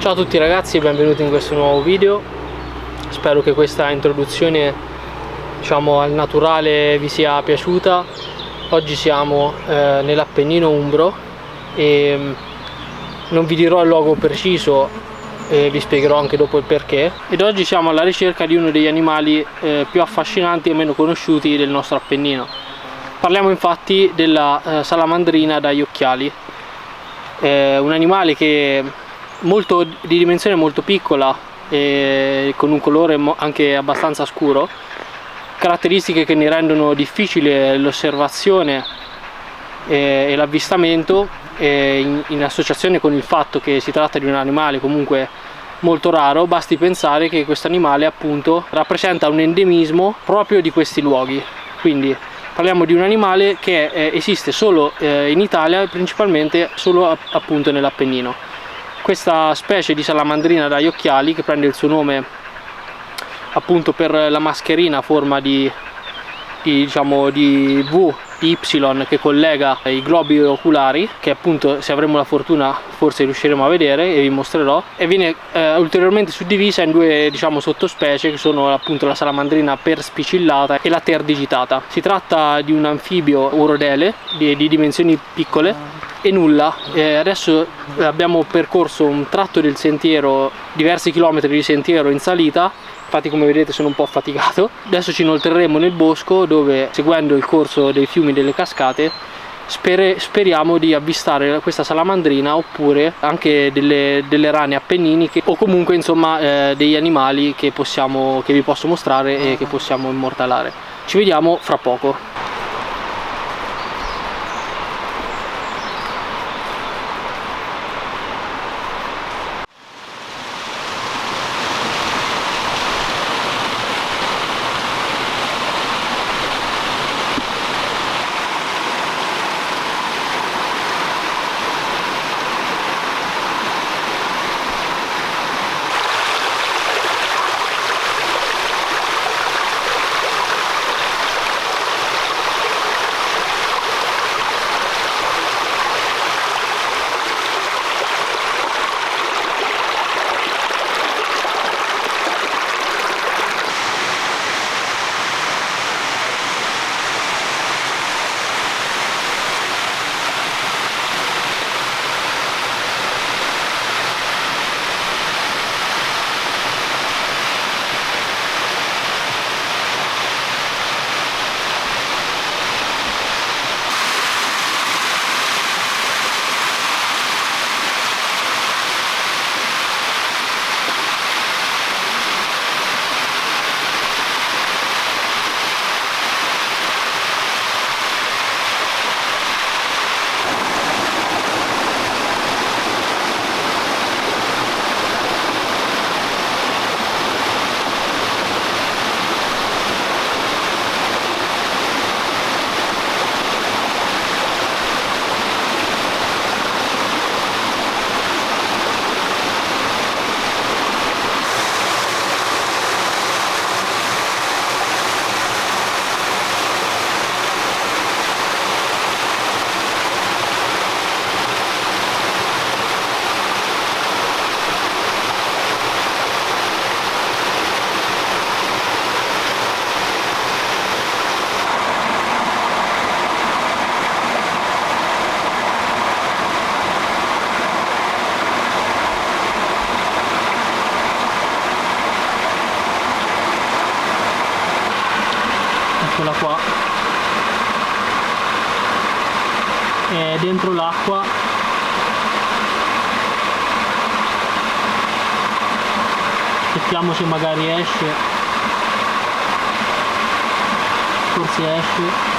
Ciao a tutti ragazzi e benvenuti in questo nuovo video. Spero che questa introduzione, diciamo, al naturale vi sia piaciuta. Oggi siamo nell'Appennino umbro e non vi dirò il luogo preciso, vi spiegherò anche dopo il perché. Ed oggi siamo alla ricerca di uno degli animali più affascinanti e meno conosciuti del nostro Appennino. Parliamo infatti della salamandrina dagli occhiali, un animale che di dimensione molto piccola e con un colore anche abbastanza scuro, caratteristiche che ne rendono difficile l'osservazione e l'avvistamento, in associazione con il fatto che si tratta di un animale comunque molto raro. Basti pensare che questo animale appunto rappresenta un endemismo proprio di questi luoghi, quindi parliamo di un animale che esiste solo in Italia e principalmente solo appunto nell'Appennino. Questa specie di salamandrina dagli occhiali, che prende il suo nome appunto per la mascherina a forma di V, di Y, che collega i globi oculari, che appunto, se avremo la fortuna, forse riusciremo a vedere e vi mostrerò, e viene ulteriormente suddivisa in due, diciamo, sottospecie, che sono appunto la salamandrina perspicillata e la terdigitata. Si tratta di un anfibio urodele di dimensioni piccole e nulla. Adesso abbiamo percorso un tratto del sentiero, diversi chilometri di sentiero in salita, infatti come vedete sono un po' affaticato. Adesso ci inoltreremo nel bosco, dove, seguendo il corso dei fiumi e delle cascate, speriamo di avvistare questa salamandrina, oppure anche delle rane appenniniche, o comunque insomma degli animali che vi posso mostrare e che possiamo immortalare. Ci vediamo fra poco. Eccola qua, è dentro l'acqua. Aspettiamo se magari esce, forse esce.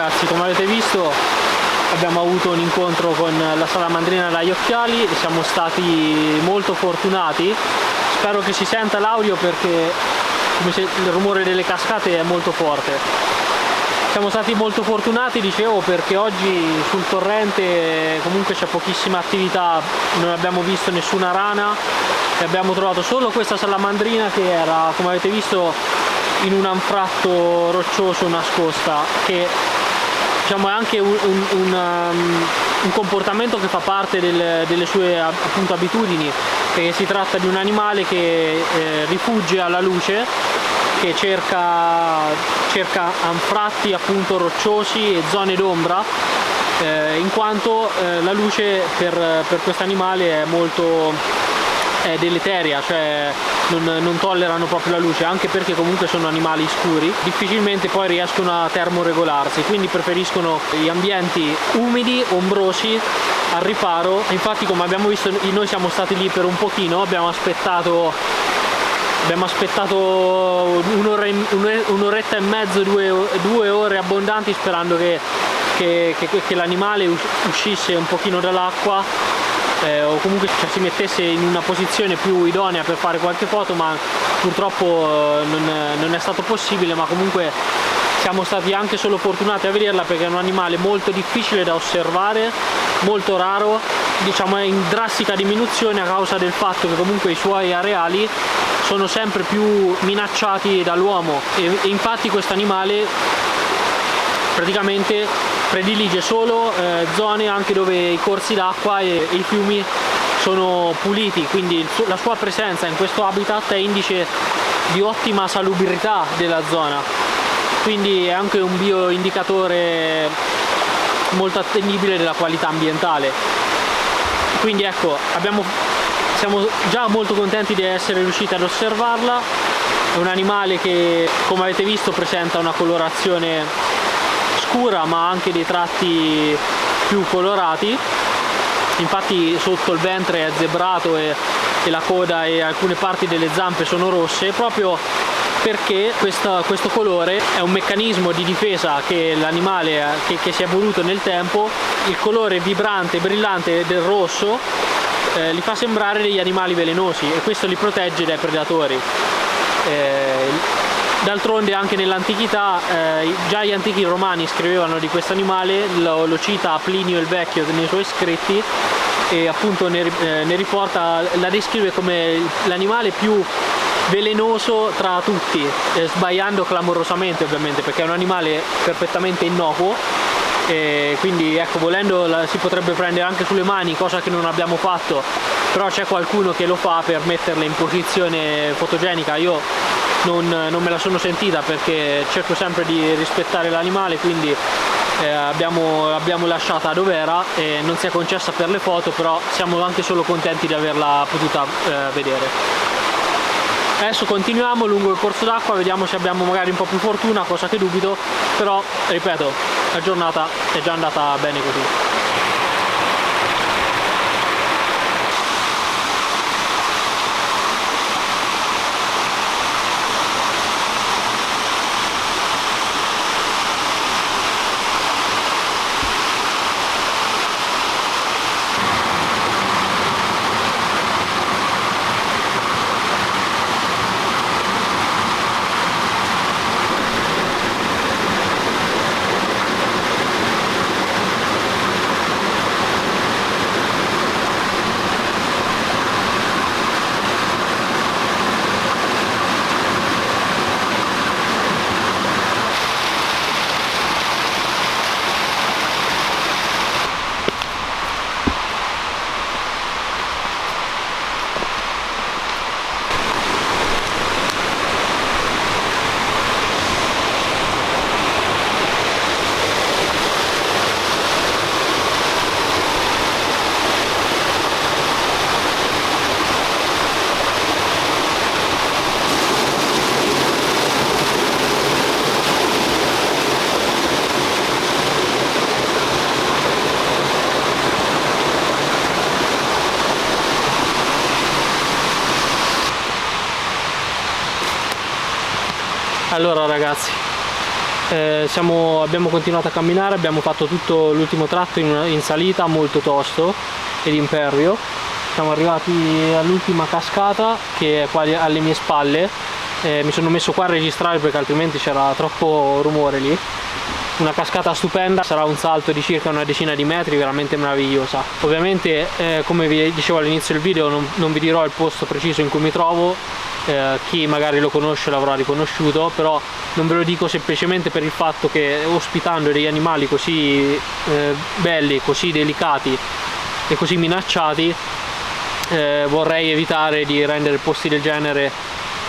ragazzi, come avete visto abbiamo avuto un incontro con la salamandrina dagli occhiali e siamo stati molto fortunati. Spero che si senta l'audio perché come se il rumore delle cascate è molto forte. Siamo stati molto fortunati, dicevo, perché oggi sul torrente comunque c'è pochissima attività, non abbiamo visto nessuna rana e abbiamo trovato solo questa salamandrina che era, come avete visto, in un anfratto roccioso nascosta, che diciamo è anche un comportamento che fa parte delle sue appunto abitudini, perché si tratta di un animale che rifugge alla luce, che cerca anfratti appunto rocciosi e zone d'ombra, in quanto la luce per questo animale è molto deleteria, cioè non tollerano proprio la luce, anche perché comunque sono animali scuri, difficilmente poi riescono a termoregolarsi, quindi preferiscono gli ambienti umidi, ombrosi, al riparo. Infatti, come abbiamo visto, noi siamo stati lì per un pochino, abbiamo aspettato un'oretta e mezzo, due ore abbondanti, sperando che l'animale uscisse un pochino dall'acqua, o comunque si mettesse in una posizione più idonea per fare qualche foto, ma purtroppo non è stato possibile. Ma comunque siamo stati anche solo fortunati a vederla, perché è un animale molto difficile da osservare, molto raro, diciamo è in drastica diminuzione a causa del fatto che comunque i suoi areali sono sempre più minacciati dall'uomo, e infatti questo animale praticamente predilige solo zone anche dove i corsi d'acqua e i fiumi sono puliti, quindi la sua presenza in questo habitat è indice di ottima salubrità della zona, quindi è anche un bioindicatore molto attendibile della qualità ambientale. Quindi ecco, siamo già molto contenti di essere riusciti ad osservarla. È un animale che, come avete visto, presenta una colorazione scura ma anche dei tratti più colorati. Infatti sotto il ventre è zebrato e la coda e alcune parti delle zampe sono rosse, proprio perché questo colore è un meccanismo di difesa che l'animale che si è evoluto nel tempo. Il colore vibrante e brillante del rosso li fa sembrare degli animali velenosi, e questo li protegge dai predatori. D'altronde anche nell'antichità già gli antichi romani scrivevano di questo animale, lo cita Plinio il Vecchio nei suoi scritti, e appunto ne riporta, la descrive come l'animale più velenoso tra tutti, sbagliando clamorosamente ovviamente, perché è un animale perfettamente innocuo. E quindi ecco, volendo si potrebbe prendere anche sulle mani, cosa che non abbiamo fatto, però c'è qualcuno che lo fa per metterle in posizione fotogenica. Io non me la sono sentita, perché cerco sempre di rispettare l'animale, quindi l'abbiamo lasciata dove era e non si è concessa per le foto, però siamo anche solo contenti di averla potuta vedere. Adesso continuiamo lungo il corso d'acqua, vediamo se abbiamo magari un po' più fortuna, cosa che dubito, però ripeto, la giornata è già andata bene così. Allora ragazzi, abbiamo continuato a camminare, abbiamo fatto tutto l'ultimo tratto in salita molto tosto ed impervio. Siamo arrivati all'ultima cascata che è qua alle mie spalle. Mi sono messo qua a registrare perché altrimenti c'era troppo rumore lì. Una cascata stupenda, sarà un salto di circa una decina di metri, veramente meravigliosa. Ovviamente come vi dicevo all'inizio del video non vi dirò il posto preciso in cui mi trovo, chi magari lo conosce l'avrà riconosciuto, però non ve lo dico semplicemente per il fatto che ospitando degli animali così belli, così delicati e così minacciati, vorrei evitare di rendere posti del genere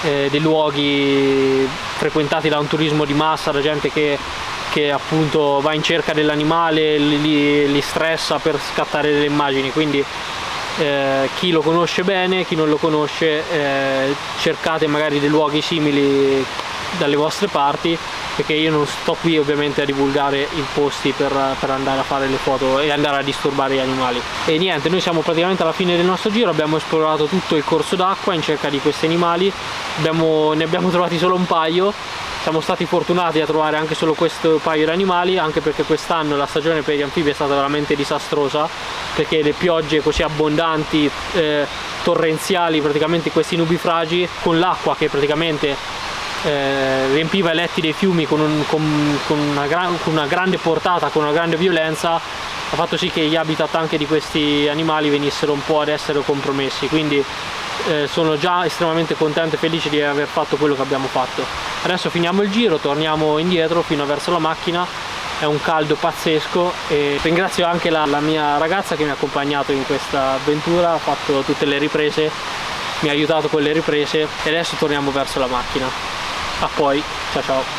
dei luoghi frequentati da un turismo di massa, da gente che appunto va in cerca dell'animale, li stressa per scattare delle immagini. Quindi chi lo conosce bene, chi non lo conosce, cercate magari dei luoghi simili dalle vostre parti, perché io non sto qui ovviamente a divulgare i posti per andare a fare le foto e andare a disturbare gli animali. E niente, noi siamo praticamente alla fine del nostro giro, abbiamo esplorato tutto il corso d'acqua in cerca di questi animali, ne abbiamo trovati solo un paio. Siamo stati fortunati a trovare anche solo questo paio di animali, anche perché quest'anno la stagione per gli anfibi è stata veramente disastrosa, perché le piogge così abbondanti, torrenziali, praticamente questi nubifragi, con l'acqua che praticamente riempiva i letti dei fiumi con una grande portata, con una grande violenza, ha fatto sì che gli habitat anche di questi animali venissero un po' ad essere compromessi. Quindi sono già estremamente contento e felice di aver fatto quello che abbiamo fatto. Adesso finiamo il giro, torniamo indietro fino verso la macchina. È un caldo pazzesco e ringrazio anche la mia ragazza che mi ha accompagnato in questa avventura, ha fatto tutte le riprese, mi ha aiutato con le riprese e adesso torniamo verso la macchina. A poi, ciao ciao.